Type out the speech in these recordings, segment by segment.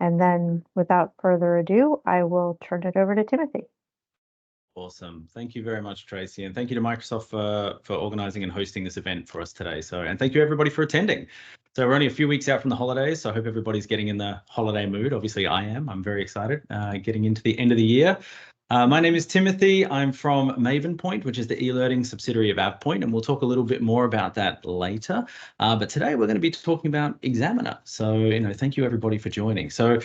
And then without further ado, I will turn it over to Timothy. Awesome. Thank you very much, Tracy. And thank you to Microsoft for organizing and hosting this event for us today. And thank you everybody for attending. So we're only a few weeks out from the holidays, so I hope everybody's getting in the holiday mood. Obviously I am. I'm very excited getting into the end of the year. My name is Timothy. I'm from MavenPoint, which is the e-learning subsidiary of AvePoint, and we'll talk a little bit more about that later. But today we're going to be talking about Examena. So, thank you everybody for joining. So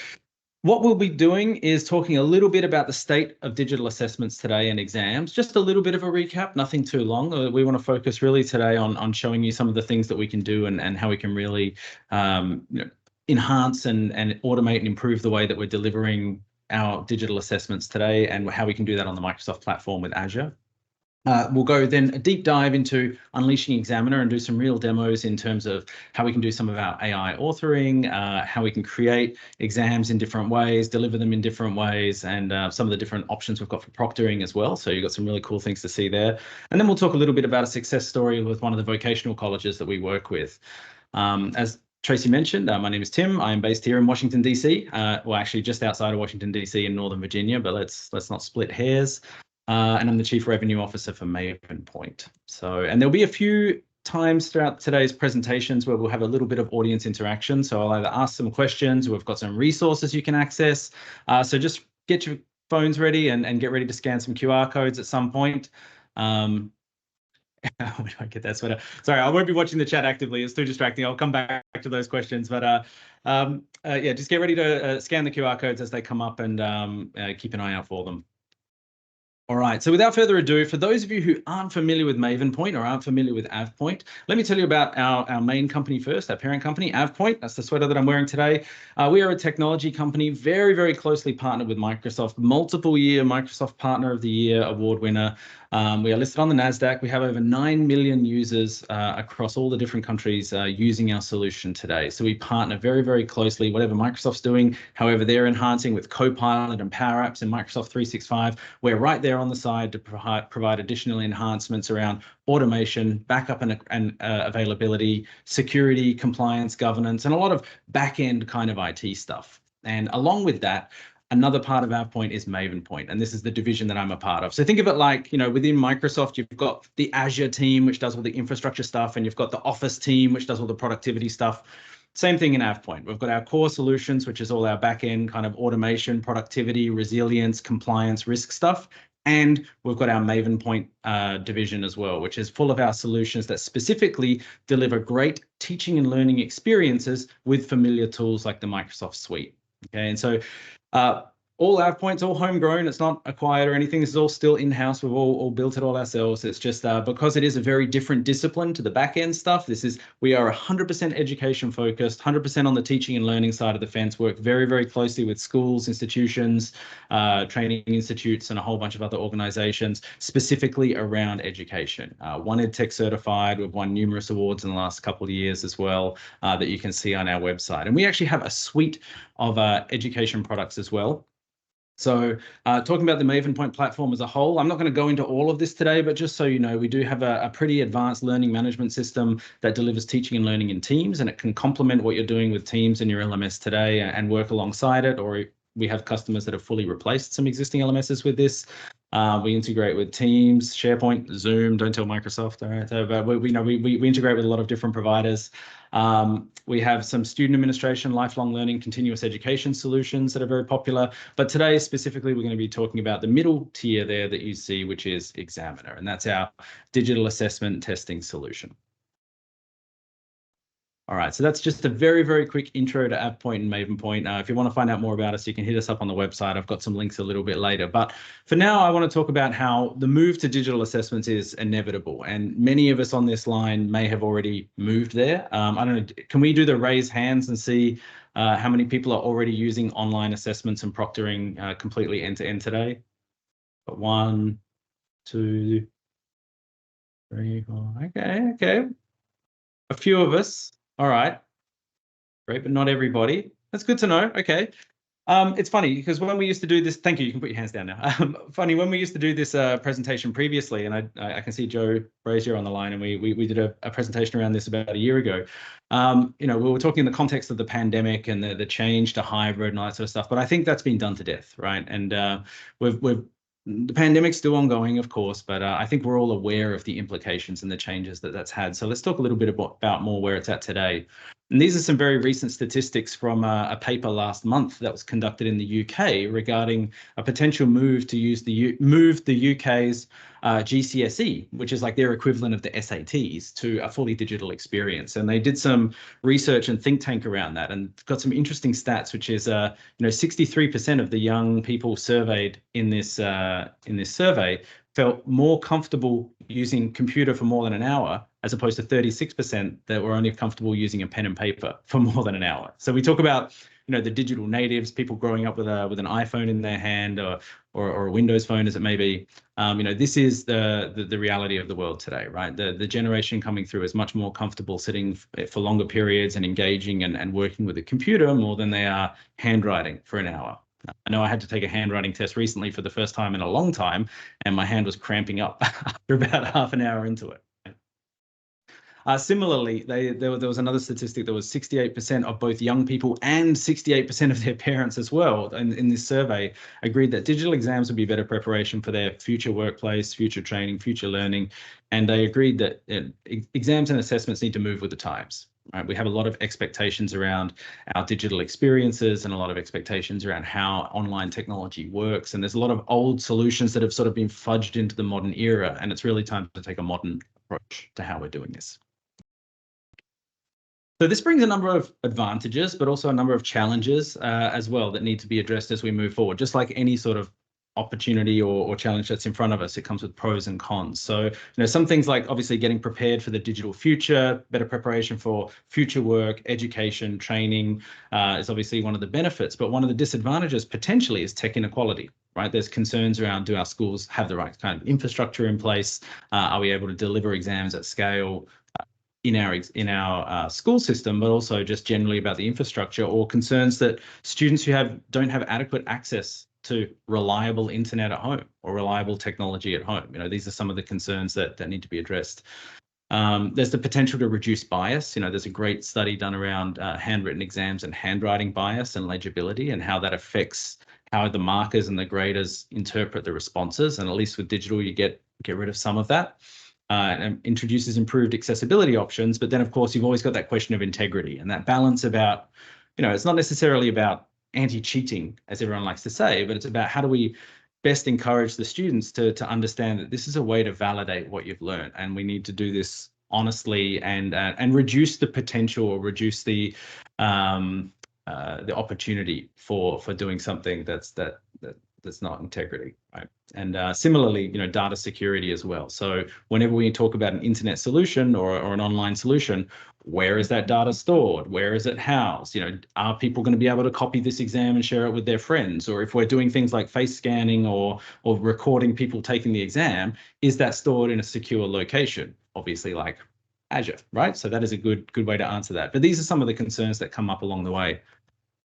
what we'll be doing is talking a little bit about the state of digital assessments today and exams, just a little bit of a recap, nothing too long. We want to focus really today on showing you some of the things that we can do and how we can really enhance and automate and improve the way that we're delivering our digital assessments today and how we can do that on the Microsoft platform with Azure. We'll go then a deep dive into unleashing Examena and do some real demos in terms of how we can do some of our AI authoring, how we can create exams in different ways, deliver them in different ways, and some of the different options we've got for proctoring as well. So you've got some really cool things to see there. And then we'll talk a little bit about a success story with one of the vocational colleges that we work with. As Tracy mentioned, my name is Tim. I am based here in Washington, DC. Well, actually just outside of Washington, DC in Northern Virginia, but let's not split hairs. And I'm the Chief Revenue Officer for MavenPoint. And there'll be a few times throughout today's presentations where we'll have a little bit of audience interaction. So I'll either ask some questions, or we've got some resources you can access. So just get your phones ready and get ready to scan some QR codes at some point. Where do I get that sweater? Sorry, I won't be watching the chat actively. It's too distracting. I'll come back to those questions. But yeah, just get ready to scan the QR codes as they come up and keep an eye out for them. All right, so without further ado, for those of you who aren't familiar with MavenPoint or aren't familiar with AvePoint, let me tell you about our main company first, our parent company, AvePoint. That's the sweater that I'm wearing today. We are a technology company, very, very closely partnered with Microsoft, multiple-year Microsoft Partner of the Year award winner. We are listed on the NASDAQ. We have over 9 million users across all the different countries using our solution today. So we partner very, very closely, whatever Microsoft's doing, however they're enhancing with Copilot and Power Apps and Microsoft 365. We're right there on the side to provide additional enhancements around automation, backup and availability, security, compliance, governance, and a lot of back-end kind of IT stuff. And along with that, another part of AvePoint is MavenPoint, and this is the division that I'm a part of. So think of it like, within Microsoft, you've got the Azure team, which does all the infrastructure stuff, and you've got the Office team, which does all the productivity stuff. Same thing in AvePoint. We've got our core solutions, which is all our back-end kind of automation, productivity, resilience, compliance, risk stuff. And we've got our MavenPoint division as well, which is full of our solutions that specifically deliver great teaching and learning experiences with familiar tools like the Microsoft Suite. Okay, and so all AvePoint's all homegrown. It's not acquired or anything. This is all still in-house. We've all built it all ourselves. It's just because it is a very different discipline to the back-end stuff. We are 100% education focused, 100% on the teaching and learning side of the fence. Work very, very closely with schools, institutions, training institutes, and a whole bunch of other organizations specifically around education. One EdTech certified. We've won numerous awards in the last couple of years as well that you can see on our website. And we actually have a suite of education products as well. So talking about the MavenPoint platform as a whole, I'm not going to go into all of this today, but just so you know, we do have a pretty advanced learning management system that delivers teaching and learning in Teams, and it can complement what you're doing with Teams in your LMS today and work alongside it. Or we have customers that have fully replaced some existing LMSs with this. We integrate with Teams, SharePoint, Zoom. Don't tell Microsoft. All right, so, but we integrate with a lot of different providers. We have some student administration, lifelong learning, continuous education solutions that are very popular. But today, specifically, we're going to be talking about the middle tier there that you see, which is Examena, and that's our digital assessment testing solution. All right, so that's just a very, very quick intro to AvePoint and MavenPoint. If you want to find out more about us, you can hit us up on the website. I've got some links a little bit later. But for now, I want to talk about how the move to digital assessments is inevitable. And many of us on this line may have already moved there. I don't know, can we do the raise hands and see how many people are already using online assessments and proctoring completely end-to-end today? But 1, 2, 3, 4. Okay. A few of us. All right, great, but not everybody. That's good to know. Okay, It's funny because when we used to do this, thank you, you can put your hands down now. Funny, when we used to do this presentation previously, and I can see Joe Brazier on the line, and we did a presentation around this about a year ago. We were talking in the context of the pandemic and the change to hybrid and all that sort of stuff, but I think that's been done to death, right? And the pandemic's still ongoing, of course, but I think we're all aware of the implications and the changes that that's had. So let's talk a little bit about more where it's at today. And these are some very recent statistics from a paper last month that was conducted in the UK regarding a potential move to move the UK's GCSE, which is like their equivalent of the SATs, to a fully digital experience. And they did some research and think tank around that, and got some interesting stats, which is 63% of the young people surveyed in this survey felt more comfortable using computer for more than an hour, as opposed to 36% that were only comfortable using a pen and paper for more than an hour. So we talk about, the digital natives, people growing up with an iPhone in their hand or a Windows phone, as it may be. This is the reality of the world today, right? The generation coming through is much more comfortable sitting for longer periods and engaging and working with a computer more than they are handwriting for an hour. I know I had to take a handwriting test recently for the first time in a long time, and my hand was cramping up after about half an hour into it. Similarly, there was another statistic that was 68% of both young people and 68% of their parents as well in this survey agreed that digital exams would be better preparation for their future workplace, future training, future learning. And they agreed that exams and assessments need to move with the times. Right? We have a lot of expectations around our digital experiences and a lot of expectations around how online technology works. And there's a lot of old solutions that have sort of been fudged into the modern era. And it's really time to take a modern approach to how we're doing this. So this brings a number of advantages, but also a number of challenges as well that need to be addressed as we move forward. Just like any sort of opportunity or challenge that's in front of us, it comes with pros and cons. So, some things like obviously getting prepared for the digital future, better preparation for future work, education, training is obviously one of the benefits. But one of the disadvantages potentially is tech inequality, right? There's concerns around, do our schools have the right kind of infrastructure in place? Are we able to deliver exams at scale? In our school system, but also just generally about the infrastructure, or concerns that students who don't have adequate access to reliable internet at home or reliable technology at home. These are some of the concerns that need to be addressed. There's the potential to reduce bias. There's a great study done around handwritten exams and handwriting bias and legibility, and how that affects how the markers and the graders interpret the responses. And at least with digital, you get rid of some of that. And introduces improved accessibility options. But then, of course, you've always got that question of integrity and that balance about, it's not necessarily about anti-cheating, as everyone likes to say, but it's about how do we best encourage the students to understand that this is a way to validate what you've learned, and we need to do this honestly and reduce the potential or reduce the opportunity for doing something that's not integrity, right? And similarly, data security as well. So whenever we talk about an internet solution or an online solution, where is that data stored? Where is it housed? Are people going to be able to copy this exam and share it with their friends? Or if we're doing things like face scanning or recording people taking the exam, is that stored in a secure location? Obviously, like Azure, right? So that is a good way to answer that. But these are some of the concerns that come up along the way.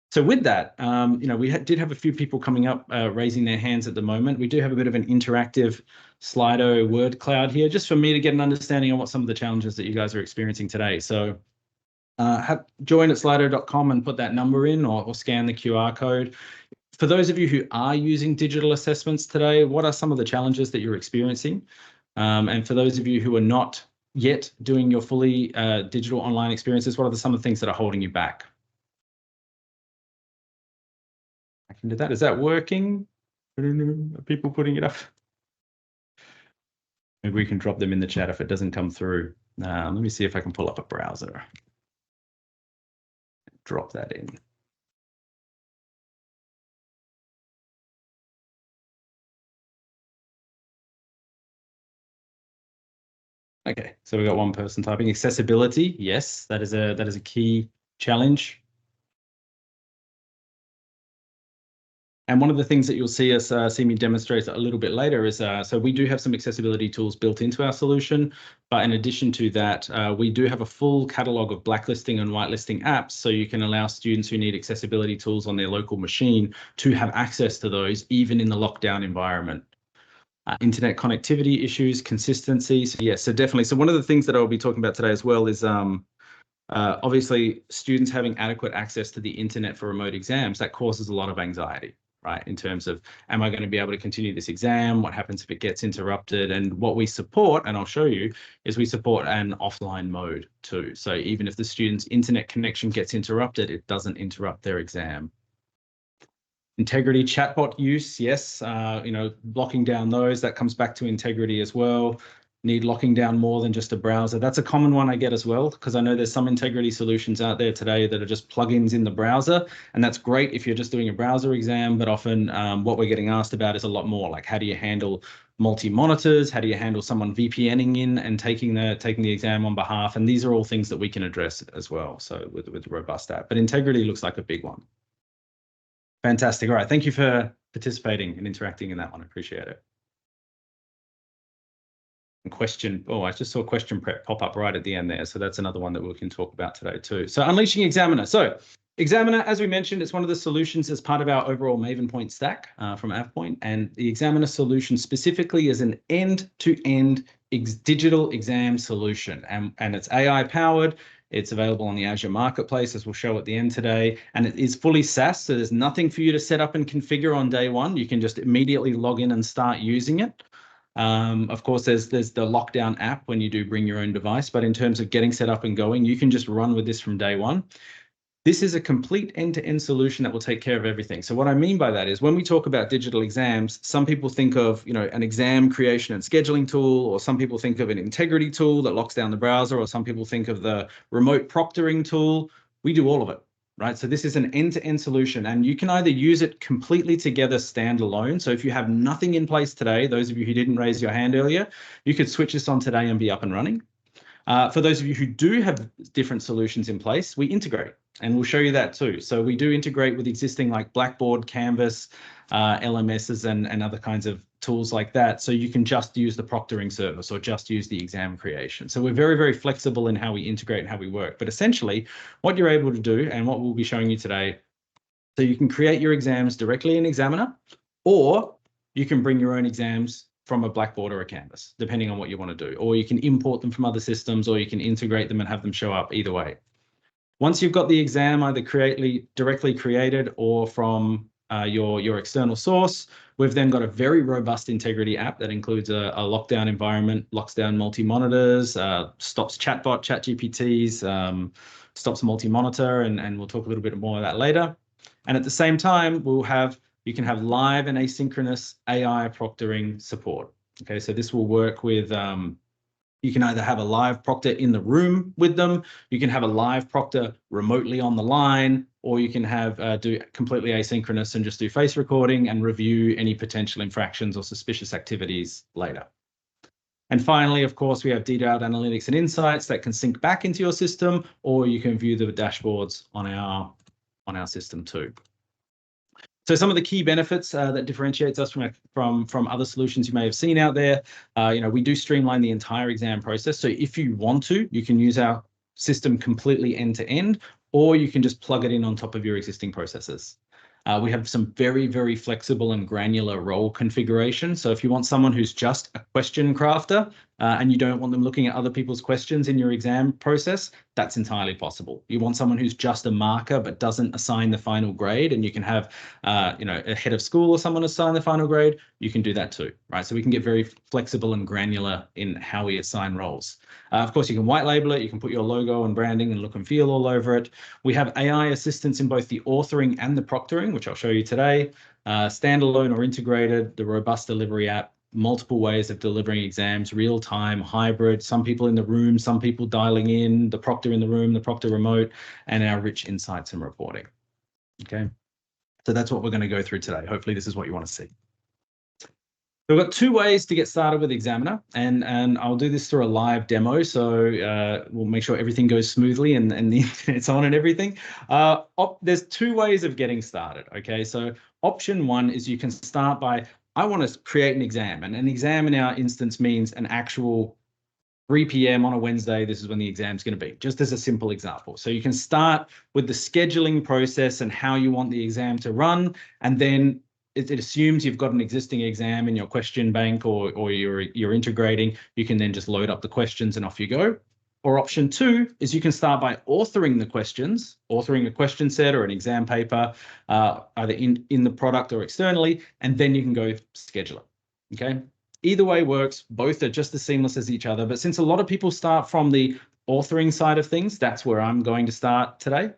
So with that, we did have a few people coming up, raising their hands at the moment. We do have a bit of an interactive Slido word cloud here, just for me to get an understanding of what some of the challenges that you guys are experiencing today. So join at slido.com and put that number in, or scan the QR code. For those of you who are using digital assessments today, what are some of the challenges that you're experiencing? And for those of you who are not yet doing your fully digital online experiences, what are some of the things that are holding you back? I can do that. Is that working? Are people putting it up? Maybe we can drop them in the chat if it doesn't come through. Let me see if I can pull up a browser. Drop that in. Okay, so we've got one person typing. Accessibility, yes, that is a key challenge. And one of the things that you'll see me demonstrate a little bit later is, so we do have some accessibility tools built into our solution, but in addition to that, we do have a full catalog of blacklisting and whitelisting apps, so you can allow students who need accessibility tools on their local machine to have access to those, even in the lockdown environment. Internet connectivity issues, consistency. So yes, so definitely. So one of the things that I'll be talking about today as well is obviously students having adequate access to the internet for remote exams. That causes a lot of anxiety, right? In terms of, am I going to be able to continue this exam? What happens if it gets interrupted? And what we support, and I'll show you, is we support an offline mode too. So even if the student's internet connection gets interrupted, it doesn't interrupt their exam. Integrity chatbot use, yes, locking down those, that comes back to integrity as well. Need locking down more than just a browser. That's a common one I get as well, because I know there's some integrity solutions out there today that are just plugins in the browser, and that's great if you're just doing a browser exam, but often what we're getting asked about is a lot more, like how do you handle multi-monitors? How do you handle someone VPNing in and taking the exam on behalf? And these are all things that we can address as well, so with a robust app. But integrity looks like a big one. Fantastic. All right. Thank you for participating and interacting in that one. I appreciate it. And question. Oh, I just saw question prep pop up right at the end there. So that's another one that we can talk about today too. So unleashing Examena. So Examena, as we mentioned, it's one of the solutions as part of our overall Maven Point stack from AvePoint. And the Examena solution specifically is an end-to-end digital exam solution. And it's AI powered. It's available on the Azure Marketplace, as we'll show at the end today. And it is fully SaaS, so there's nothing for you to set up and configure on day one. You can just immediately log in and start using it. Of course, there's the lockdown app when you do bring your own device, but in terms of getting set up and going, you can just run with this from day one. This is a complete end-to-end solution that will take care of everything. So what I mean by that is when we talk about digital exams, some people think of, an exam creation and scheduling tool, or some people think of an integrity tool that locks down the browser, or some people think of the remote proctoring tool. We do all of it, right? So this is an end-to-end solution, and you can either use it completely together standalone. So if you have nothing in place today, those of you who didn't raise your hand earlier, you could switch this on today and be up and running. For those of you who do have different solutions in place, we integrate, and we'll show you that too. So we do integrate with existing like Blackboard, Canvas, LMSs, and other kinds of tools like that. So you can just use the proctoring service or just use the exam creation. So we're very, very flexible in how we integrate and how we work. But essentially, what you're able to do and what we'll be showing you today, so you can create your exams directly in Examena, or you can bring your own exams from a Blackboard or a Canvas, depending on what you want to do. Or you can import them from other systems, or you can integrate them and have them show up either way. Once you've got the exam either directly created or from your external source, we've then got a very robust integrity app that includes a lockdown environment, locks down multi-monitors, stops chatbot, ChatGPTs, stops multi-monitor, and we'll talk a little bit more of that later. And at the same time, you can have live and asynchronous AI proctoring support. Okay, so this will work with, you can either have a live proctor in the room with them, you can have a live proctor remotely on the line, or you can have do completely asynchronous and just do face recording and review any potential infractions or suspicious activities later. And finally, of course, we have detailed analytics and insights that can sync back into your system, or you can view the dashboards on our system too. So some of the key benefits that differentiates us from other solutions you may have seen out there, we do streamline the entire exam process. So if you want to, you can use our system completely end to end, or you can just plug it in on top of your existing processes. We have some very, very flexible and granular role configuration. So if you want someone who's just a question crafter and you don't want them looking at other people's questions in your exam process, that's entirely possible. You want someone who's just a marker but doesn't assign the final grade, and you can have a head of school or someone assign the final grade, you can do that too, right? So we can get very flexible and granular in how we assign roles. Of course, you can white label it, you can put your logo and branding and look and feel all over it. We have AI assistance in both the authoring and the proctoring, which I'll show you today. Standalone or integrated, the robust delivery app, multiple ways of delivering exams, real time, hybrid, some people in the room, some people dialing in, the proctor in the room, the proctor remote, and our rich insights and reporting. Okay, so that's what we're going to go through today. Hopefully this is what you want to see. We've got two ways to get started with Examiner, and I'll do this through a live demo, so we'll make sure everything goes smoothly and the internet's on and everything. There's two ways of getting started, okay? So option one is you can start by, I want to create an exam, and an exam in our instance means an actual 3 p.m. on a Wednesday, this is when the exam's going to be, just as a simple example. So you can start with the scheduling process and how you want the exam to run, and then it assumes you've got an existing exam in your question bank or you're integrating. You can then just load up the questions and off you go. Or option two is you can start by authoring the questions, authoring a question set or an exam paper, either in the product or externally, and then you can go schedule it, okay? Either way works. Both are just as seamless as each other. But since a lot of people start from the authoring side of things, that's where I'm going to start today.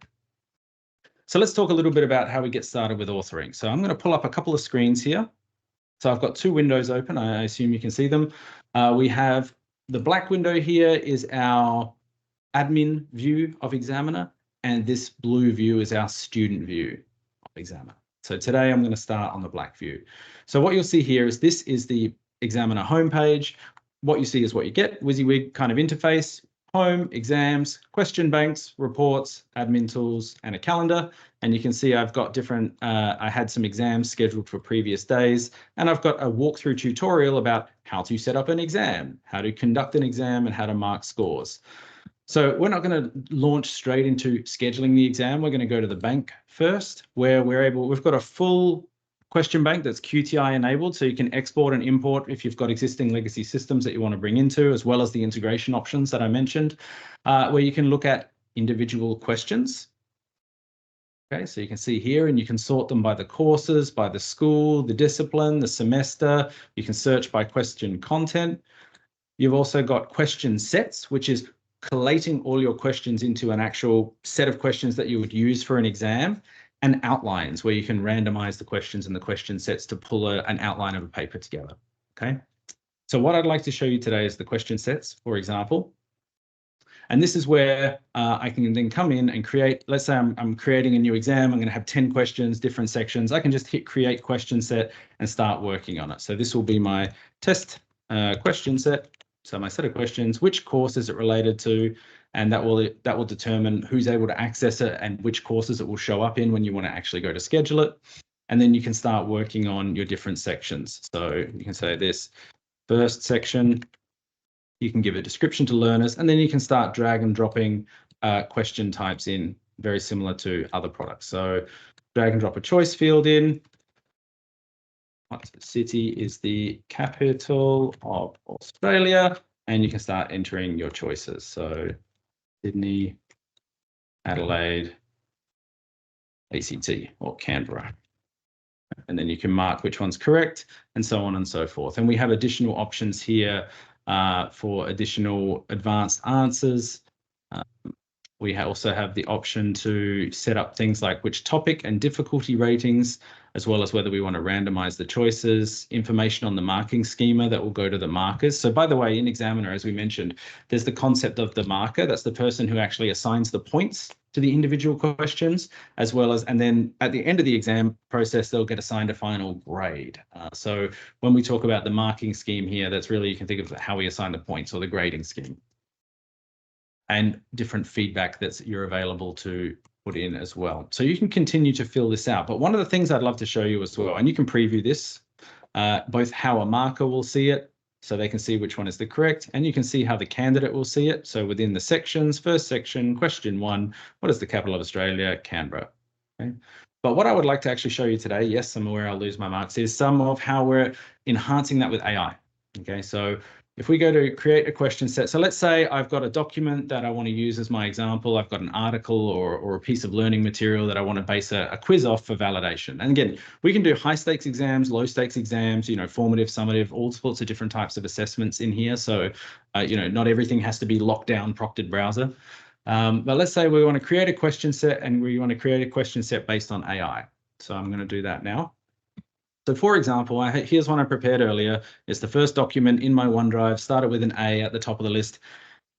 So let's talk a little bit about how we get started with authoring. So I'm going to pull up a couple of screens here. So I've got two windows open. I assume you can see them. We have the black window here is our admin view of Examiner, and this blue view is our student view of Examiner. So today I'm going to start on the black view. So what you'll see here is this is the Examiner homepage. What you see is what you get, WYSIWYG kind of interface, home, exams, question banks, reports, admin tools, and a calendar. And you can see I've got different, I had some exams scheduled for previous days, and I've got a walkthrough tutorial about how to set up an exam, how to conduct an exam, and how to mark scores. So we're not going to launch straight into scheduling the exam. We're going to go to the bank first, where we've got a full question bank that's QTI enabled, so you can export and import if you've got existing legacy systems that you want to bring into, as well as the integration options that I mentioned, where you can look at individual questions. Okay, so you can see here, and you can sort them by the courses, by the school, the discipline, the semester. You can search by question content. You've also got question sets, which is collating all your questions into an actual set of questions that you would use for an exam, and outlines where you can randomize the questions and the question sets to pull an outline of a paper together, okay? So what I'd like to show you today is the question sets, for example. And this is where I can then come in and create, let's say I'm creating a new exam, I'm going to have 10 questions, different sections. I can just hit create question set and start working on it. So this will be my test question set. So my set of questions, which course is it related to? And that will determine who's able to access it and which courses it will show up in when you want to actually go to schedule it. And then you can start working on your different sections. So you can say this first section, you can give a description to learners, and then you can start drag and dropping question types in, very similar to other products. So drag and drop a choice field in. What city is the capital of Australia? And you can start entering your choices. So Sydney, Adelaide, ACT, or Canberra. And then you can mark which one's correct, and so on and so forth. And we have additional options here for additional advanced answers. We also have the option to set up things like which topic and difficulty ratings, as well as whether we want to randomize the choices, information on the marking schema that will go to the markers. So by the way, in Examiner, as we mentioned, there's the concept of the marker. That's the person who actually assigns the points to the individual questions, as well as, and then at the end of the exam process, they'll get assigned a final grade. So when we talk about the marking scheme here, that's really, you can think of how we assign the points or the grading scheme, and different feedback that you're available to put in as well. So you can continue to fill this out. But one of the things I'd love to show you as well, and you can preview this, both how a marker will see it, so they can see which one is the correct, and you can see how the candidate will see it. So within the sections, first section, question 1, what is the capital of Australia? Canberra. Okay. But what I would like to actually show you today, yes, I'm aware I'll lose my marks, is some of how we're enhancing that with AI. Okay, so if we go to create a question set, so let's say I've got a document that I want to use as my example. I've got an article or a piece of learning material that I want to base a quiz off for validation. And again, we can do high stakes exams, low stakes exams, you know, formative, summative, all sorts of different types of assessments in here. So, you know, not everything has to be locked down, proctored browser. But let's say we want to create a question set, and we want to create a question set based on AI. So I'm going to do that now. So for example, here's one I prepared earlier. It's the first document in my OneDrive, started with an A at the top of the list.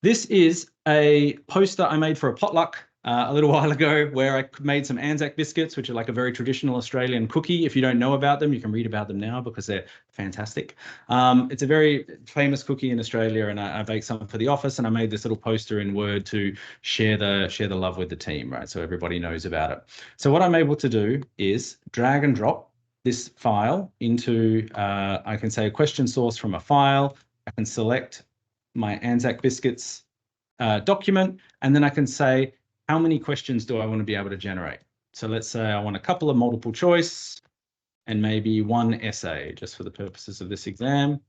This is a poster I made for a potluck a little while ago where I made some Anzac biscuits, which are like a very traditional Australian cookie. If you don't know about them, you can read about them now because they're fantastic. It's a very famous cookie in Australia, and I baked some for the office, and I made this little poster in Word to share the love with the team, right? So everybody knows about it. So what I'm able to do is drag and drop this file into, I can say a question source from a file. I can select my Anzac biscuits document, and then I can say, how many questions do I want to be able to generate? So let's say I want a couple of multiple choice and maybe one essay, just for the purposes of this exam.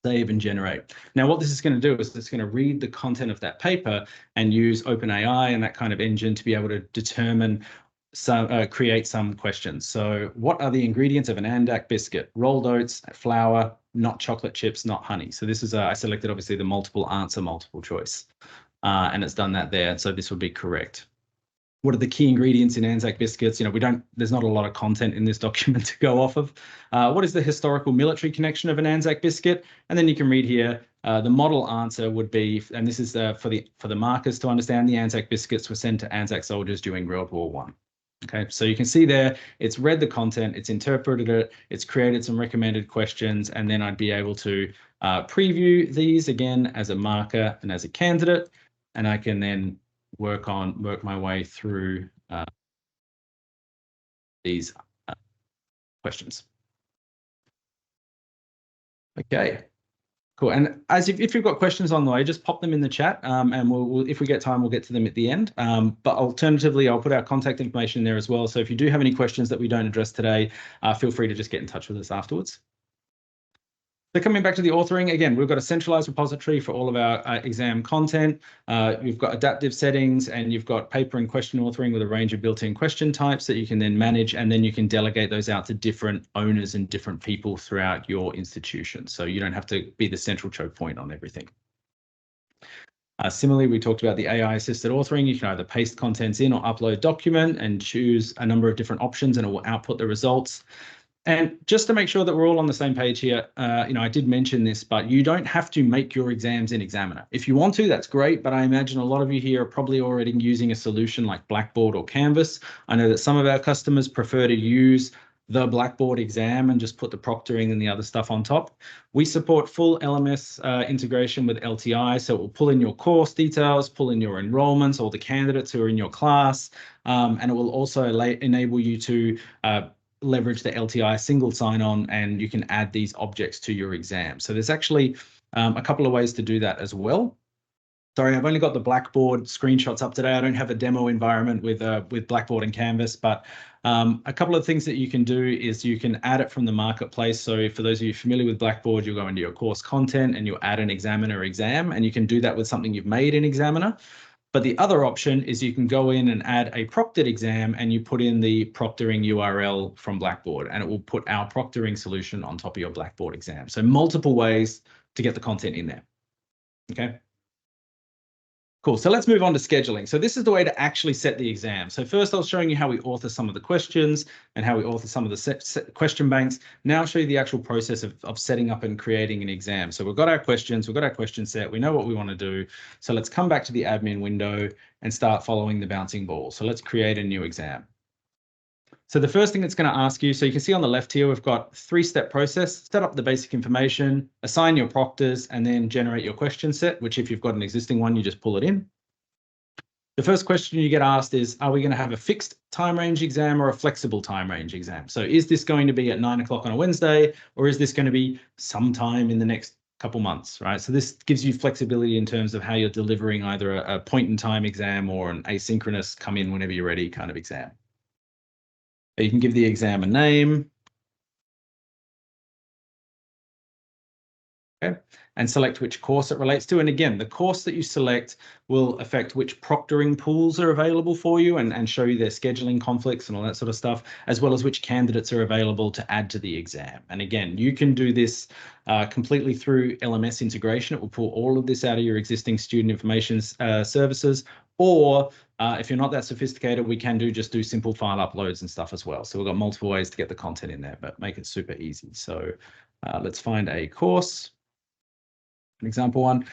Save and generate. Now, what this is going to do is it's going to read the content of that paper and use OpenAI and that kind of engine to be able to determine create some questions. So what are the ingredients of an Anzac biscuit? Rolled oats, flour, not chocolate chips, not honey. So this is, I selected obviously the multiple answer, multiple choice, and it's done that there. So this would be correct. What are the key ingredients in Anzac biscuits? There's not a lot of content in this document to go off of. What is the historical military connection of an Anzac biscuit? And then you can read here, the model answer would be, and this is for the markers to understand, the Anzac biscuits were sent to Anzac soldiers during World War I. Okay, so you can see there, it's read the content, it's interpreted it, it's created some recommended questions, and then I'd be able to preview these again as a marker and as a candidate, and I can then work my way through these questions. Okay. Cool. And if you've got questions on the way, just pop them in the chat, and we'll if we get time, we'll get to them at the end. But alternatively, I'll put our contact information in there as well. So if you do have any questions that we don't address today, feel free to just get in touch with us afterwards. So coming back to the authoring, again, we've got a centralized repository for all of our exam content. You've got adaptive settings, and you've got paper and question authoring with a range of built-in question types that you can then manage, and then you can delegate those out to different owners and different people throughout your institution. So you don't have to be the central choke point on everything. Similarly, we talked about the AI-assisted authoring. You can either paste contents in or upload document and choose a number of different options, and it will output the results. And just to make sure that we're all on the same page here, I did mention this, but you don't have to make your exams in Examiner. If you want to, that's great, but I imagine a lot of you here are probably already using a solution like Blackboard or Canvas. I know that some of our customers prefer to use the Blackboard exam and just put the proctoring and the other stuff on top. We support full LMS integration with LTI, so it will pull in your course details, pull in your enrollments, all the candidates who are in your class, and it will also enable you to leverage the LTI single sign-on, and you can add these objects to your exam. So there's actually a couple of ways to do that as well. Sorry, I've only got the Blackboard screenshots up today. I don't have a demo environment with Blackboard and Canvas, but a couple of things that you can do is you can add it from the marketplace. So for those of you familiar with Blackboard, you'll go into your course content and you'll add an Examiner exam, and you can do that with something you've made in Examiner. But the other option is you can go in and add a proctored exam, and you put in the proctoring URL from Blackboard, and it will put our proctoring solution on top of your Blackboard exam. So multiple ways to get the content in there. Okay. Cool. So let's move on to scheduling. So this is the way to actually set the exam. So first I was showing you how we author some of the questions and how we author some of the question banks. Now I'll show you the actual process of setting up and creating an exam. So we've got our questions, we've got our question set, we know what we want to do. So let's come back to the admin window and start following the bouncing ball. So let's create a new exam. So the first thing it's going to ask you, so you can see on the left here, we've got three-step process: set up the basic information, assign your proctors, and then generate your question set, which if you've got an existing one, you just pull it in. The first question you get asked is, are we going to have a fixed time range exam or a flexible time range exam? So is this going to be at 9 o'clock on a Wednesday, or is this going to be sometime in the next couple months, right? So this gives you flexibility in terms of how you're delivering either a point in time exam or an asynchronous come in whenever you're ready kind of exam. You can give the exam a name. Okay, and select which course it relates to. And again, the course that you select will affect which proctoring pools are available for you and show you their scheduling conflicts and all that sort of stuff, as well as which candidates are available to add to the exam. And again, you can do this completely through LMS integration. It will pull all of this out of your existing student information services, or if you're not that sophisticated, we can just do simple file uploads and stuff as well. So we've got multiple ways to get the content in there, but make it super easy. So let's find a course. An example one.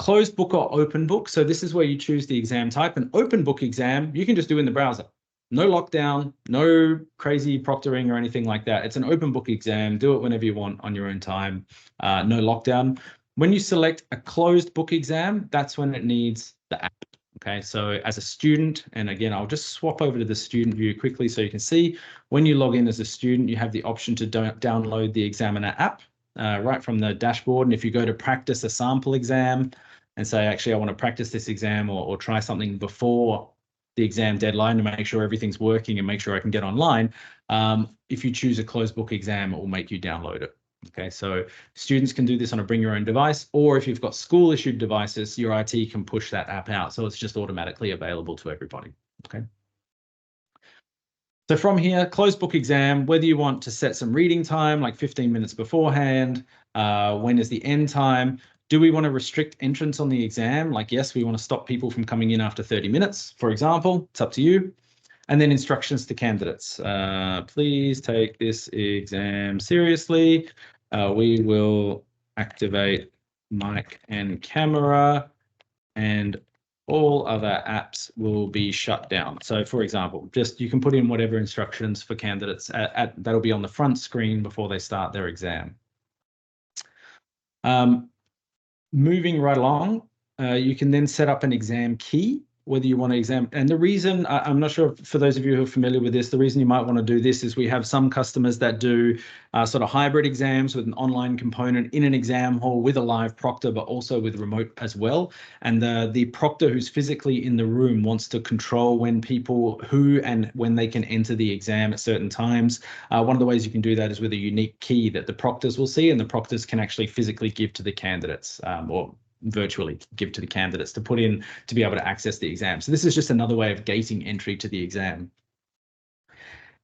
closed book or open book. So this is where you choose the exam type. An open book exam, you can just do in the browser. No lockdown, no crazy proctoring or anything like that. It's an open book exam. Do it whenever you want on your own time. No lockdown. When you select a closed book exam, that's when it needs the app. Okay, so as a student, and again, I'll just swap over to the student view quickly so you can see when you log in as a student, you have the option to download the Examena app right from the dashboard. And if you go to practice a sample exam and say, actually, I want to practice this exam or try something before the exam deadline to make sure everything's working and make sure I can get online, if you choose a closed book exam, it will make you download it. Okay, so students can do this on a bring your own device, or if you've got school issued devices, your IT can push that app out. So it's just automatically available to everybody. Okay. So from here, closed book exam, whether you want to set some reading time, like 15 minutes beforehand, when is the end time? Do we want to restrict entrance on the exam? Like, yes, we want to stop people from coming in after 30 minutes, for example. It's up to you. And then instructions to candidates. Please take this exam seriously. We will activate mic and camera, and all other apps will be shut down. So for example, just you can put in whatever instructions for candidates that'll be on the front screen before they start their exam. Moving right along, you can then set up an exam key, whether you want to exam. And the reason, I'm not sure for those of you who are familiar with this, the reason you might want to do this is we have some customers that do sort of hybrid exams with an online component in an exam hall with a live proctor, but also with remote as well. And the proctor who's physically in the room wants to control who and when they can enter the exam at certain times. One of the ways you can do that is with a unique key that the proctors will see, and the proctors can actually physically give to the candidates or virtually give to the candidates to put in to be able to access the exam. So this is just another way of gating entry to the exam.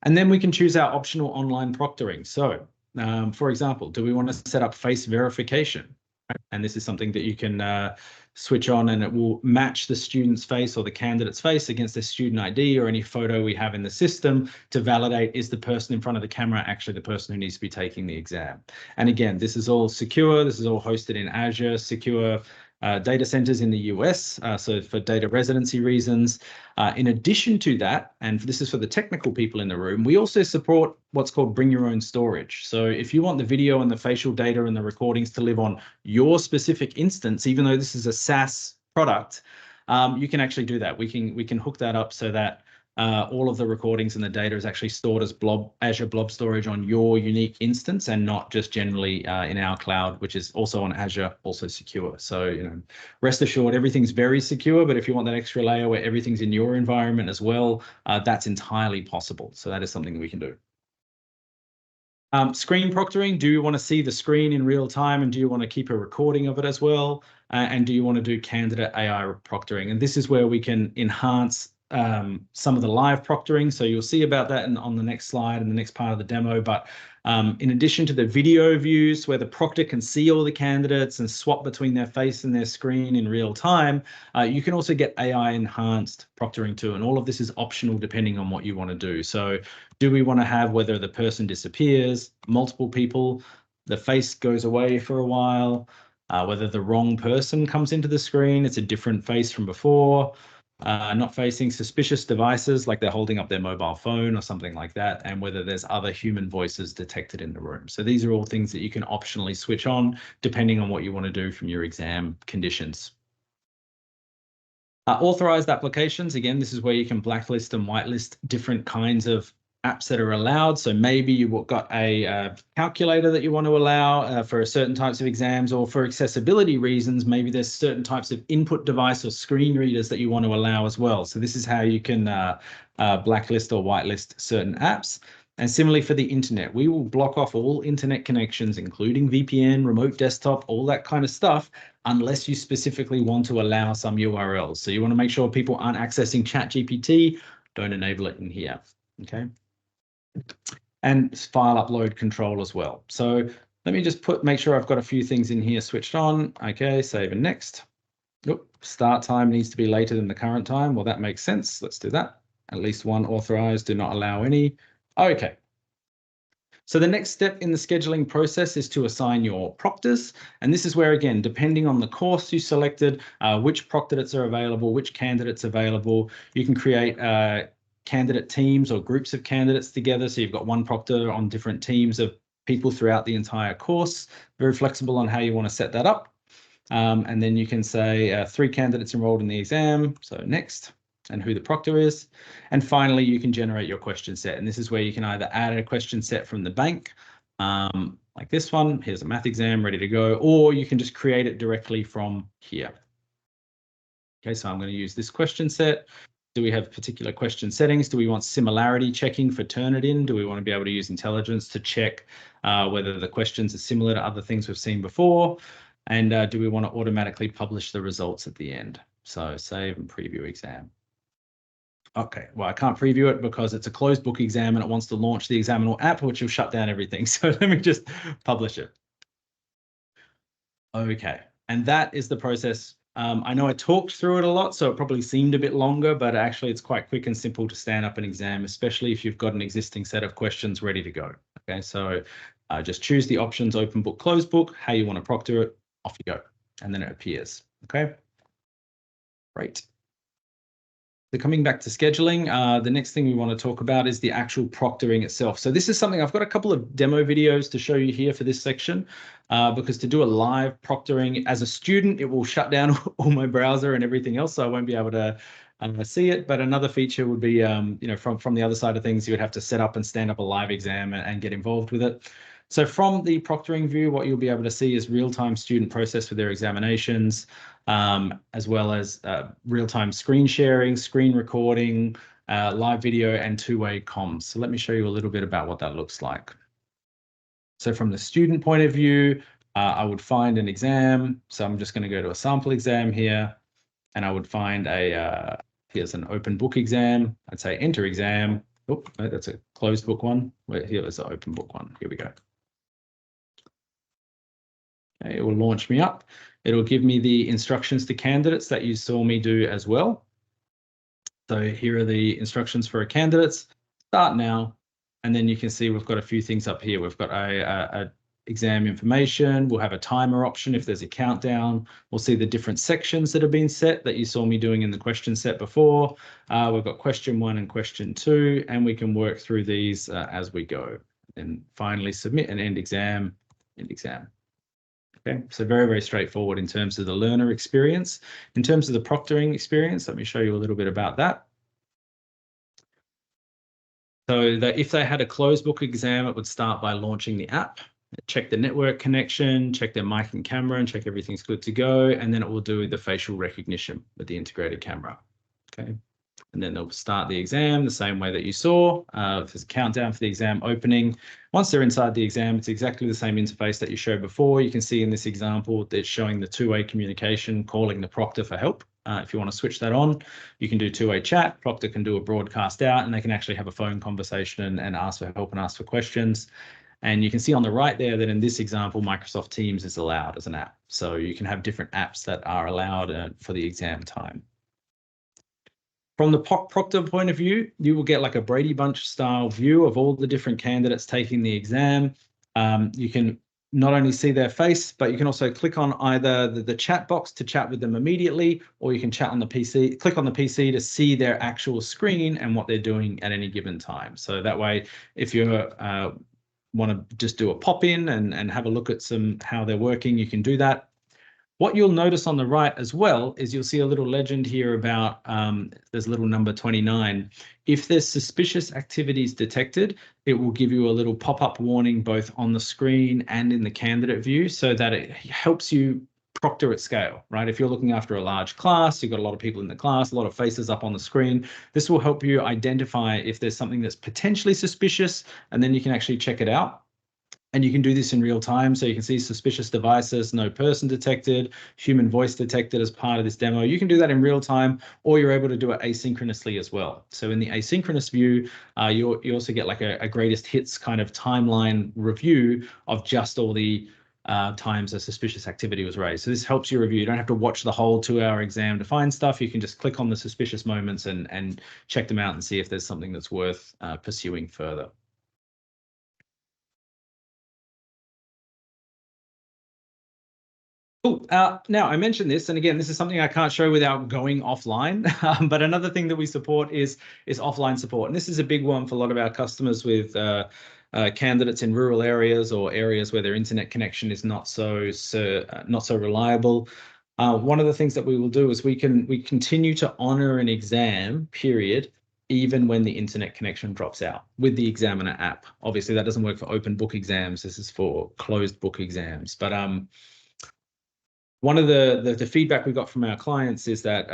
And then we can choose our optional online proctoring. So for example, do we want to set up face verification? And this is something that you can switch on, and it will match the student's face or the candidate's face against their student ID or any photo we have in the system to validate, is the person in front of the camera actually the person who needs to be taking the exam? And again, this is all secure. This is all hosted in Azure, secure data centers in the US, so for data residency reasons. In addition to that, and this is for the technical people in the room, we also support what's called bring your own storage. So if you want the video and the facial data and the recordings to live on your specific instance, even though this is a SaaS product, you can actually do that. We can hook that up so that all of the recordings and the data is actually stored as Azure Blob Storage on your unique instance, and not just generally in our cloud, which is also on Azure, also secure. So, rest assured, everything's very secure. But if you want that extra layer where everything's in your environment as well, that's entirely possible. So that is something we can do. Screen proctoring, do you want to see the screen in real time, and do you want to keep a recording of it as well? And do you want to do candidate AI proctoring? And this is where we can enhance some of the live proctoring. So you'll see about that on the next slide and the next part of the demo. But in addition to the video views where the proctor can see all the candidates and swap between their face and their screen in real time, you can also get AI enhanced proctoring too. And all of this is optional depending on what you want to do. So do we want to have whether the person disappears, multiple people, the face goes away for a while, whether the wrong person comes into the screen, it's a different face from before, not facing suspicious devices like they're holding up their mobile phone or something like that, and whether there's other human voices detected in the room. So these are all things that you can optionally switch on depending on what you want to do from your exam conditions. Authorized applications, again, this is where you can blacklist and whitelist different kinds of apps that are allowed. So maybe you've got a calculator that you want to allow for certain types of exams, or for accessibility reasons, maybe there's certain types of input device or screen readers that you want to allow as well. So this is how you can blacklist or whitelist certain apps. And similarly for the internet, we will block off all internet connections, including VPN, remote desktop, all that kind of stuff, unless you specifically want to allow some URLs. So you want to make sure people aren't accessing ChatGPT, don't enable it in here, okay? And file upload control as well. So let me just make sure I've got a few things in here switched on. Okay, save and next. Oop, start time needs to be later than the current time. Well, that makes sense. Let's do that. At least one authorized, do not allow any. Okay. So the next step in the scheduling process is to assign your proctors. And this is where, again, depending on the course you selected, which proctorates are available, which candidates available, you can create candidate teams or groups of candidates together. So you've got one proctor on different teams of people throughout the entire course. Very flexible on how you want to set that up. And then you can say 3 candidates enrolled in the exam. So next, and who the proctor is. And finally, you can generate your question set. And this is where you can either add a question set from the bank, like this one. Here's a math exam ready to go, or you can just create it directly from here. Okay, so I'm going to use this question set. Do we have particular question settings? Do we want similarity checking for Turnitin? Do we want to be able to use intelligence to check whether the questions are similar to other things we've seen before? And do we want to automatically publish the results at the end? So save and preview exam. Okay, well, I can't preview it because it's a closed book exam and it wants to launch the Examena app, which will shut down everything. So let me just publish it. Okay, and that is the process. I know I talked through it a lot, so it probably seemed a bit longer, but actually it's quite quick and simple to stand up an exam, especially if you've got an existing set of questions ready to go. Okay, so just choose the options, open book, closed book, how you want to proctor it, off you go, and then it appears. Okay, great. So coming back to scheduling, the next thing we want to talk about is the actual proctoring itself. So this is something I've got a couple of demo videos to show you here for this section, because to do a live proctoring as a student, it will shut down all my browser and everything else, so I won't be able to see it. But another feature would be, from the other side of things, you would have to set up and stand up a live exam and get involved with it. So from the proctoring view, what you'll be able to see is real-time student process for their examinations, as well as real-time screen sharing, screen recording, live video, and two-way comms. So let me show you a little bit about what that looks like. So from the student point of view, I would find an exam. So I'm just going to go to a sample exam here, and I would find here's an open book exam. I'd say enter exam. Oh, no, that's a closed book one. Here is the open book one. Here we go. Okay, it will launch me up. It'll give me the instructions to candidates that you saw me do as well. So here are the instructions for our candidates. Start now. And then you can see we've got a few things up here. We've got a exam information. We'll have a timer option if there's a countdown. We'll see the different sections that have been set that you saw me doing in the question set before. We've got question 1 and question 2, and we can work through these as we go. And finally submit and end exam, end exam. Okay, so very, very straightforward in terms of the learner experience. In terms of the proctoring experience, let me show you a little bit about that. So that if they had a closed book exam, it would start by launching the app, check the network connection, check their mic and camera, and check everything's good to go. And then it will do the facial recognition with the integrated camera. Okay. And then they'll start the exam the same way that you saw. There's a countdown for the exam opening. Once they're inside the exam, it's exactly the same interface that you showed before. You can see in this example that it's showing the two-way communication, calling the proctor for help. If you want to switch that on, you can do two-way chat. Proctor can do a broadcast out, and they can actually have a phone conversation and ask for help and ask for questions. And you can see on the right there that in this example, Microsoft Teams is allowed as an app. So you can have different apps that are allowed for the exam time. From the proctor point of view, you will get like a Brady Bunch style view of all the different candidates taking the exam. You can not only see their face, but you can also click on either the chat box to chat with them immediately, or you can chat on the PC, click on the PC to see their actual screen and what they're doing at any given time. So that way, if you want to just do a pop in and have a look at how they're working, you can do that. What you'll notice on the right as well is you'll see a little legend here about there's a little number 29. If there's suspicious activities detected, it will give you a little pop-up warning both on the screen and in the candidate view so that it helps you proctor at scale, right? If you're looking after a large class, you've got a lot of people in the class, a lot of faces up on the screen, this will help you identify if there's something that's potentially suspicious, and then you can actually check it out. And you can do this in real time. So you can see suspicious devices, no person detected, human voice detected as part of this demo. You can do that in real time, or you're able to do it asynchronously as well. So in the asynchronous view, you also get like a greatest hits kind of timeline review of just all the times a suspicious activity was raised. So this helps you review. You don't have to watch the whole 2-hour exam to find stuff. You can just click on the suspicious moments and check them out and see if there's something that's worth pursuing further. Cool. Now, I mentioned this, and again, this is something I can't show without going offline. But another thing that we support is offline support, and this is a big one for a lot of our customers with candidates in rural areas or areas where their internet connection is not so reliable. One of the things that we will do is we continue to honor an exam period even when the internet connection drops out with the Examiner app. Obviously, that doesn't work for open book exams. This is for closed book exams, but one of the feedback we got from our clients is that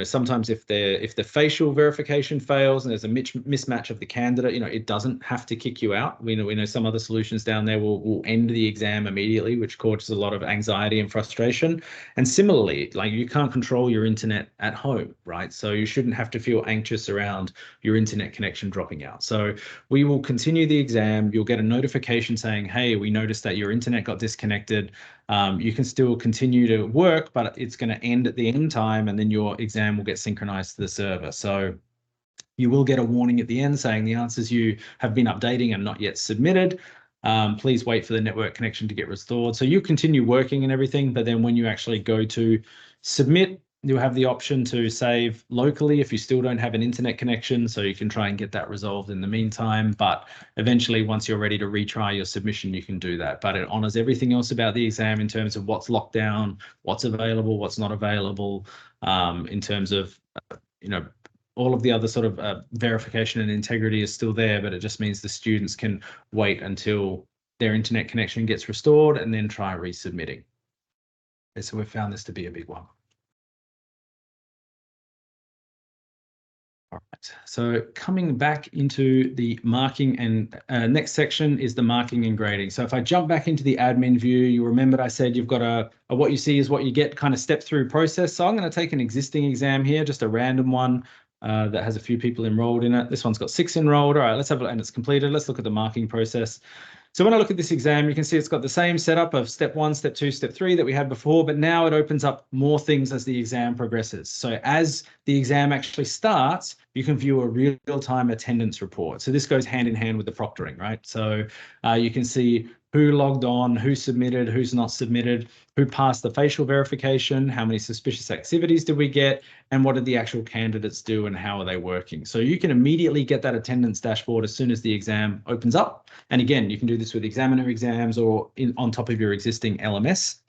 sometimes if the facial verification fails and there's a mismatch of the candidate, it doesn't have to kick you out. We know some other solutions down there will end the exam immediately, which causes a lot of anxiety and frustration. And similarly, like, you can't control your internet at home, right? So you shouldn't have to feel anxious around your internet connection dropping out. So we will continue the exam. You'll get a notification saying, hey, we noticed that your internet got disconnected. You can still continue to work, but it's going to end at the end time, and then your exam will get synchronized to the server. So you will get a warning at the end saying the answers you have been updating and not yet submitted. Please wait for the network connection to get restored. So you continue working and everything, but then when you actually go to submit, you'll have the option to save locally if you still don't have an internet connection, so you can try and get that resolved in the meantime. But eventually, once you're ready to retry your submission, you can do that. But it honors everything else about the exam in terms of what's locked down, what's available, what's not available, in terms of, all of the other sort of verification and integrity is still there, but it just means the students can wait until their internet connection gets restored and then try resubmitting. Okay, so we've found this to be a big one. All right, so coming back into the marking, and next section is the marking and grading. So if I jump back into the admin view, you remembered I said you've got a what you see is what you get kind of step through process. So I'm going to take an existing exam here, just a random one that has a few people enrolled in it. This one's got 6 enrolled. All right, let's have a look, and it's completed. Let's look at the marking process. So when I look at this exam, you can see it's got the same setup of step 1, step 2, step 3 that we had before, but now it opens up more things as the exam progresses. So as the exam actually starts, you can view a real-time attendance report. So this goes hand in hand with the proctoring, right? So you can see who logged on, who submitted, who's not submitted, who passed the facial verification, how many suspicious activities did we get, and what did the actual candidates do and how are they working. So you can immediately get that attendance dashboard as soon as the exam opens up. And again, you can do this with Examiner exams or on top of your existing LMS.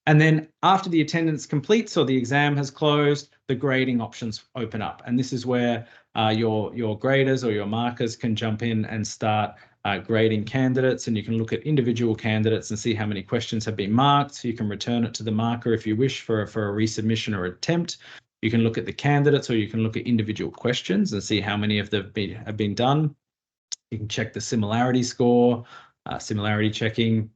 And then after the attendance completes or the exam has closed, the grading options open up. And this is where your graders or your markers can jump in and start grading candidates, and you can look at individual candidates and see how many questions have been marked. So you can return it to the marker if you wish for a resubmission or attempt. You can look at the candidates, or you can look at individual questions and see how many of them have been done. You can check the similarity score, similarity checking.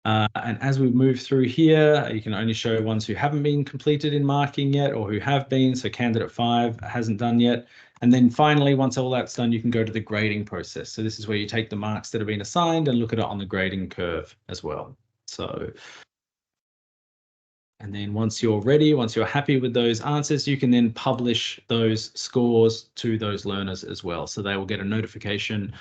And as we move through here, you can only show ones who haven't been completed in marking yet or who have been. So candidate 5 hasn't done yet. And then finally, once all that's done, you can go to the grading process. So this is where you take the marks that have been assigned and look at it on the grading curve as well. So, and then once you're ready, once you're happy with those answers, you can then publish those scores to those learners as well. So they will get a notification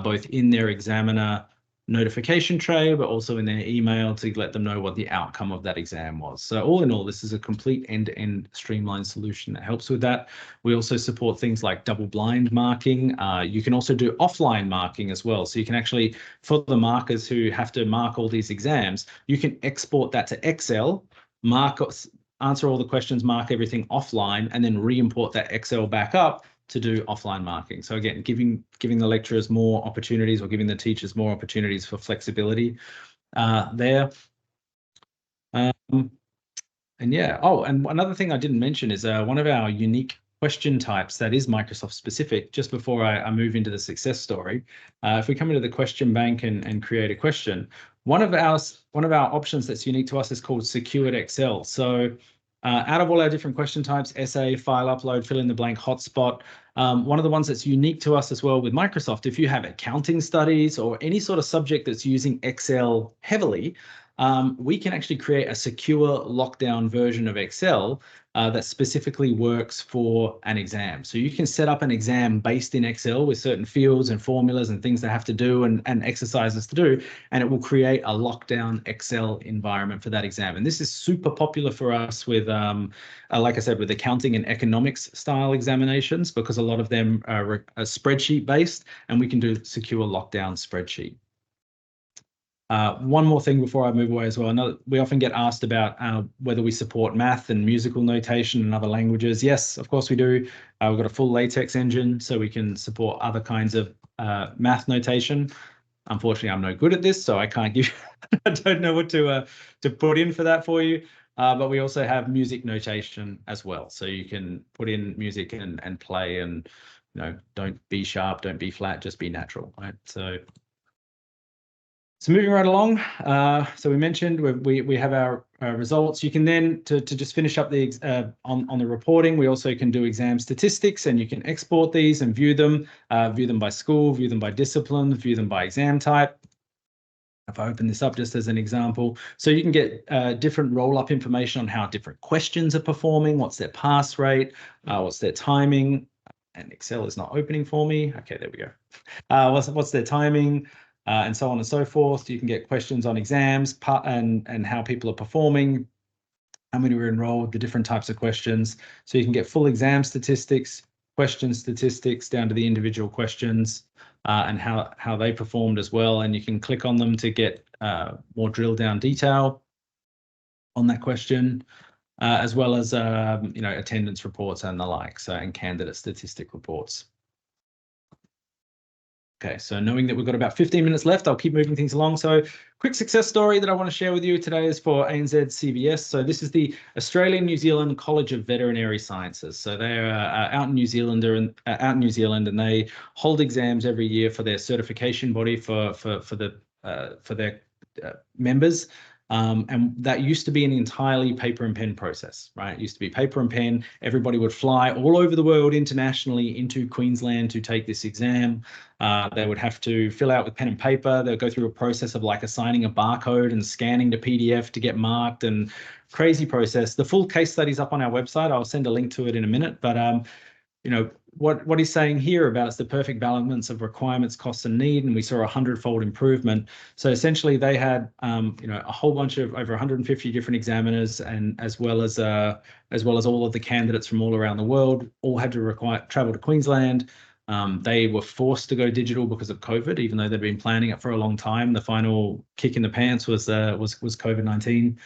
both in their Examiner notification tray, but also in their email to let them know what the outcome of that exam was. So all in all, this is a complete end-to-end streamlined solution that helps with that. We also support things like double blind marking. You can also do offline marking as well. So you can actually, for the markers who have to mark all these exams, you can export that to Excel, answer all the questions, mark everything offline, and then re-import that Excel back up to do offline marking. So again, giving the lecturers more opportunities, or giving the teachers more opportunities for flexibility there. And yeah, oh, and another thing I didn't mention is one of our unique question types that is Microsoft specific. Just before I move into the success story, if we come into the question bank and create a question, one of our options that's unique to us is called Secured Excel. So out of all our different question types, essay, file upload, fill in the blank, hotspot, one of the ones that's unique to us as well with Microsoft, if you have accounting studies or any sort of subject that's using Excel heavily, we can actually create a secure lockdown version of Excel that specifically works for an exam. So you can set up an exam based in Excel with certain fields and formulas and things they have to do and exercises to do, and it will create a lockdown Excel environment for that exam. And this is super popular for us with, like I said, with accounting and economics style examinations, because a lot of them are spreadsheet based, and we can do secure lockdown spreadsheet. One more thing before I move away as well. I know we often get asked about whether we support math and musical notation and other languages. Yes, of course we do. We've got a full LaTeX engine, so we can support other kinds of math notation. Unfortunately, I'm no good at this, so I can't give. I don't know what to put in for that for you. But we also have music notation as well, so you can put in music and play, and don't be sharp, don't be flat, just be natural, right? So moving right along, so we mentioned we have our results. You can then, to just finish up the on the reporting, we also can do exam statistics, and you can export these and view them by school, view them by discipline, view them by exam type. If I open this up just as an example, so you can get different roll-up information on how different questions are performing, what's their pass rate, what's their timing, and Excel is not opening for me. Okay, there we go. What's their timing? And so on and so forth. You can get questions on exams and how people are performing, how many were enrolled, the different types of questions. So you can get full exam statistics, question statistics down to the individual questions, and how they performed as well. And you can click on them to get more drill down detail on that question, as well as attendance reports and the like, and candidate statistic reports. Okay, so knowing that we've got about 15 minutes left, I'll keep moving things along. So quick success story that I want to share with you today is for ANZ CBS. So this is the Australian New Zealand College of Veterinary Sciences. So they're out in New Zealand, and they hold exams every year for their certification body for their members. And that used to be an entirely paper and pen process, right? It used to be paper and pen. Everybody would fly all over the world internationally into Queensland to take this exam. They would have to fill out with pen and paper. They'll go through a process of like assigning a barcode and scanning to PDF to get marked, and crazy process. The full case study's up on our website. I'll send a link to it in a minute. But what he's saying here about it's the perfect balance of requirements, costs, and need, and we saw a 100-fold improvement. So essentially, they had a whole bunch of over 150 different examiners, and as well as all of the candidates from all around the world, all had to travel to Queensland. They were forced to go digital because of COVID, even though they'd been planning it for a long time. The final kick in the pants was COVID-19.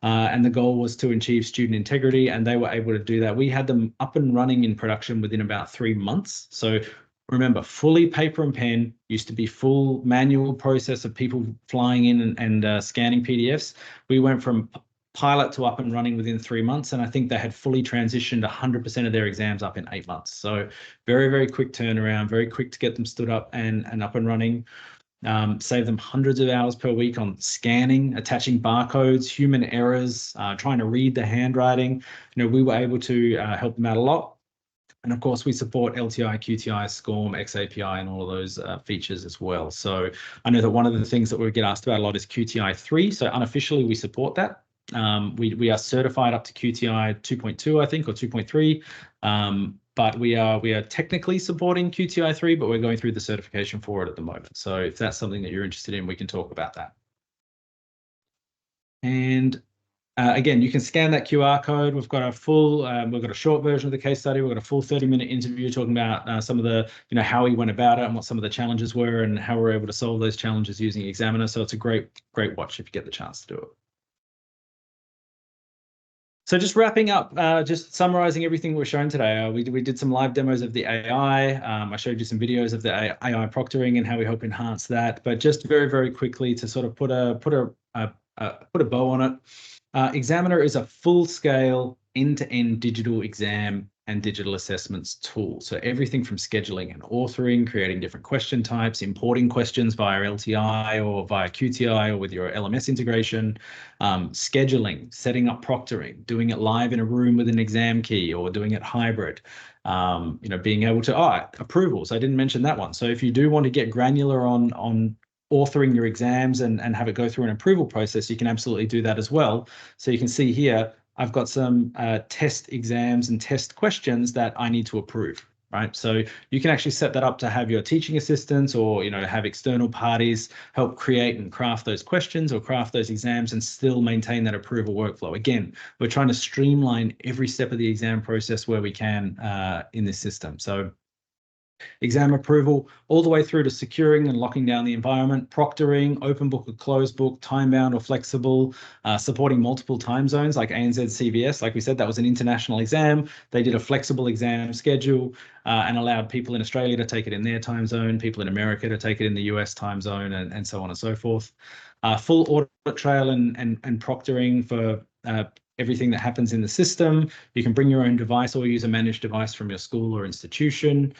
And the goal was to achieve student integrity, and they were able to do that. We had them up and running in production within about 3 months. So remember, fully paper and pen, used to be full manual process of people flying in and scanning PDFs. We went from pilot to up and running within 3 months, and I think they had fully transitioned 100% of their exams up in 8 months. So very, very quick turnaround, very quick to get them stood up and up and running. Save them hundreds of hours per week on scanning, attaching barcodes, human errors, trying to read the handwriting. We were able to help them out a lot. And of course, we support LTI, QTI, SCORM, XAPI, and all of those features as well. So I know that one of the things that we get asked about a lot is QTI 3. So unofficially, we support that. We are certified up to QTI 2.2, I think, or 2.3. But we are technically supporting QTI 3, but we're going through the certification for it at the moment. So if that's something that you're interested in, we can talk about that. And again, you can scan that QR code. We've got a full, we've got a short version of the case study. We've got a full 30-minute interview talking about some of the, how we went about it and what some of the challenges were and how we're able to solve those challenges using Examena. So it's a great watch if you get the chance to do it. So just wrapping up, just summarizing everything we're showing today. We did some live demos of the AI. I showed you some videos of the AI proctoring and how we help enhance that. But just very, very quickly to sort of put a bow on it. Examiner is a full-scale, end-to-end digital exam and digital assessments tool. So everything from scheduling and authoring, creating different question types, importing questions via LTI or via QTI or with your LMS integration, scheduling, setting up proctoring, doing it live in a room with an exam key or doing it hybrid, being able to, approvals. I didn't mention that one. So if you do want to get granular on authoring your exams and have it go through an approval process, you can absolutely do that as well. So you can see here, I've got some test exams and test questions that I need to approve, right? So you can actually set that up to have your teaching assistants or, have external parties help create and craft those questions or craft those exams and still maintain that approval workflow. Again, we're trying to streamline every step of the exam process where we can in this system. So exam approval, all the way through to securing and locking down the environment, proctoring, open book or closed book, time-bound or flexible, supporting multiple time zones like ANZ CBS. Like we said, that was an international exam. They did a flexible exam schedule and allowed people in Australia to take it in their time zone, people in America to take it in the US time zone, and so on and so forth. Full audit trail and proctoring for everything that happens in the system. You can bring your own device or use a managed device from your school or institution.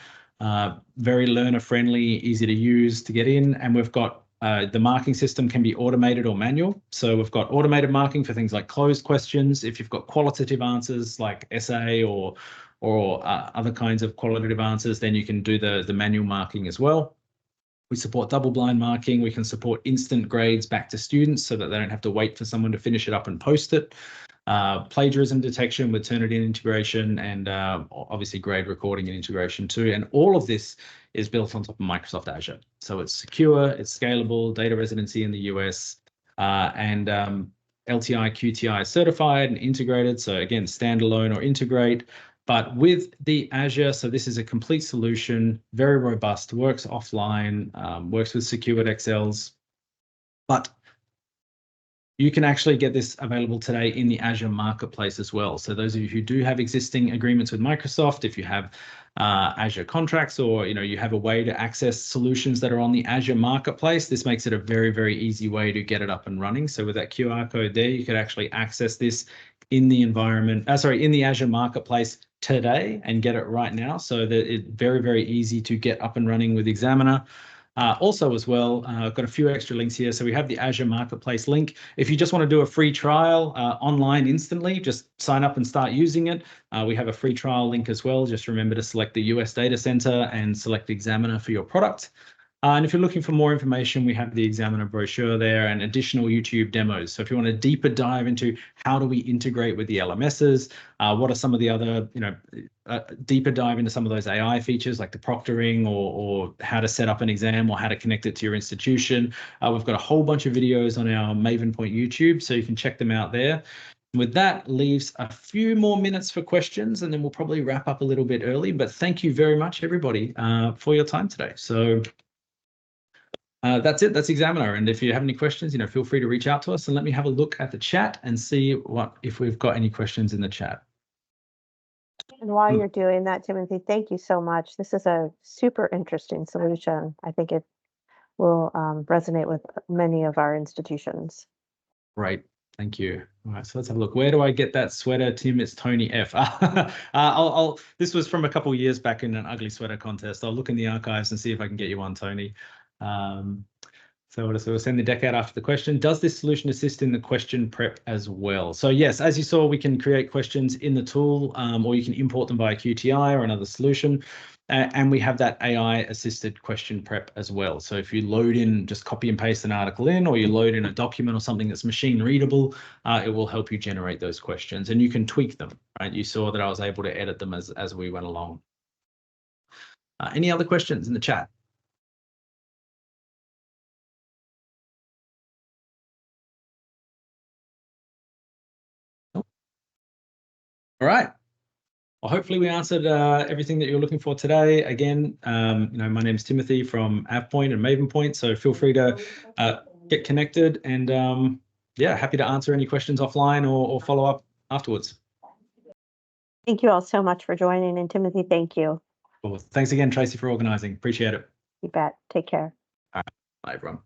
Very learner friendly, easy to use to get in. And we've got the marking system can be automated or manual. So we've got automated marking for things like closed questions. If you've got qualitative answers like essay or other kinds of qualitative answers, then you can do the manual marking as well. We support double blind marking. We can support instant grades back to students so that they don't have to wait for someone to finish it up and post it. Plagiarism detection with Turnitin integration, and obviously grade recording and integration too. And all of this is built on top of Microsoft Azure. So it's secure, it's scalable, data residency in the US, and LTI, QTI certified and integrated. So again, standalone or integrate. But with the Azure, so this is a complete solution, very robust, works offline, works with secured Excels, but you can actually get this available today in the Azure Marketplace as well. So those of you who do have existing agreements with Microsoft, if you have Azure contracts or you have a way to access solutions that are on the Azure Marketplace, this makes it a very, very easy way to get it up and running. So with that QR code there, you could actually access this in the environment, in the Azure Marketplace today and get it right now. So that it's very, very easy to get up and running with Examena. Also as well, I've got a few extra links here. So we have the Azure Marketplace link. If you just want to do a free trial online instantly, just sign up and start using it. We have a free trial link as well. Just remember to select the US data center and select Examena for your product. And if you're looking for more information, we have the Examena brochure there and additional YouTube demos. So if you want a deeper dive into how do we integrate with the LMSs, what are some of the other, deeper dive into some of those AI features like the proctoring or how to set up an exam or how to connect it to your institution. We've got a whole bunch of videos on our Maven Point YouTube, so you can check them out there. With that, leaves a few more minutes for questions, and then we'll probably wrap up a little bit early. But thank you very much, everybody, for your time today. So that's it. That's Examiner. And if you have any questions, feel free to reach out to us and let me have a look at the chat and see if we've got any questions in the chat. And while you're doing that, Timothy, thank you so much. This is a super interesting solution. I think it will resonate with many of our institutions. Great. Thank you. All right, so let's have a look. Where do I get that sweater, Tim? It's Tony F. This was from a couple of years back in an ugly sweater contest. I'll look in the archives and see if I can get you one, Tony. So we'll send the deck out after the question. Does this solution assist in the question prep as well? So yes, as you saw, we can create questions in the tool, or you can import them via QTI or another solution. And we have that AI assisted question prep as well. So if you load in, just copy and paste an article in, or you load in a document or something that's machine readable, it will help you generate those questions and you can tweak them, right? You saw that I was able to edit them as we went along. Any other questions in the chat? All right. Well, hopefully we answered everything that you're looking for today. Again, my name is Timothy from AvePoint and Maven Point, so feel free to get connected and happy to answer any questions offline or follow up afterwards. Thank you all so much for joining, and Timothy, thank you. Well, thanks again, Tracy, for organizing. Appreciate it. You bet. Take care. All right. Bye, everyone.